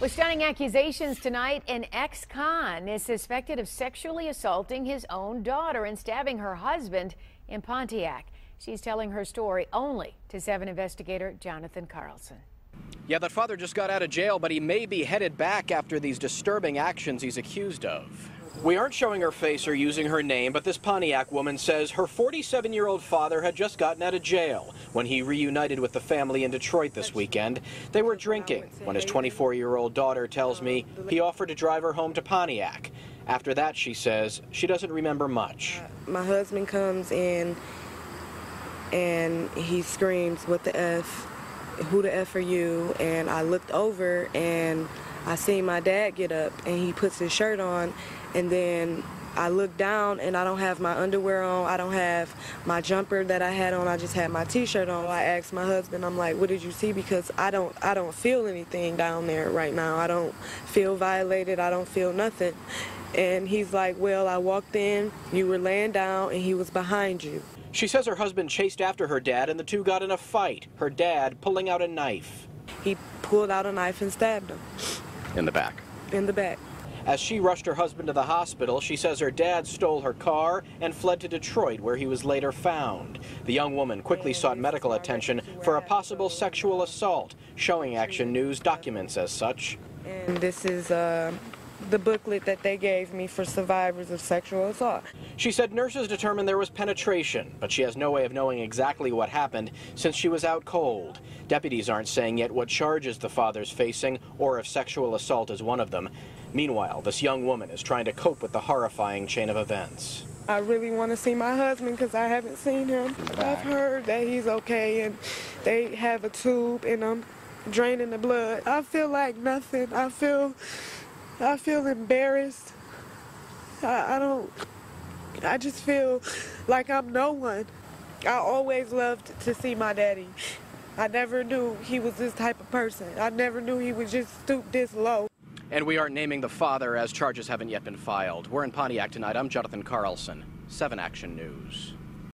With stunning accusations tonight, an ex-con is suspected of sexually assaulting his own daughter and stabbing her husband in Pontiac. She's telling her story only to 7 investigator Jonathan Carlson. Yeah, that father just got out of jail, but he may be headed back after these disturbing actions he's accused of. We aren't showing her face or using her name, but this Pontiac woman says her 47-year-old father had just gotten out of jail when he reunited with the family in Detroit this weekend. They were drinking when his 24-year-old daughter tells me he offered to drive her home to Pontiac. After that, she says, she doesn't remember much. My husband comes in and he screams, "What the F? Who the F are you?" And I looked over and I seen my dad get up and he puts his shirt on, and then I look down and I don't have my underwear on, I don't have my jumper that I had on, I just had my t-shirt on. I asked my husband, I'm like, "What did you see?" Because I don't feel anything down there right now. I don't feel violated, I don't feel nothing. And he's like, "Well, I walked in, you were laying down, and he was behind you." She says her husband chased after her dad and the two got in a fight, her dad pulling out a knife. He pulled out a knife and stabbed him. In the back? In the back. As she rushed her husband to the hospital, she says her dad stole her car and fled to Detroit, where he was later found. The young woman quickly sought medical attention for a possible sexual assault. Showing Action News documents as such. And this is the booklet that they gave me for survivors of sexual assault. She said nurses determined there was penetration, but she has no way of knowing exactly what happened since she was out cold. Deputies aren't saying yet what charges the father's facing or if sexual assault is one of them. Meanwhile, this young woman is trying to cope with the horrifying chain of events. I really want to see my husband because I haven't seen him. I've heard that he's okay and they have a tube and I'm draining the blood. I feel like nothing. I feel embarrassed. I just feel like I'm no one. I always loved to see my daddy. I never knew he was this type of person. I never knew he would just stoop this low. And we aren't naming the father as charges haven't yet been filed. We're in Pontiac tonight. I'm Jonathan Carlson, 7 Action News.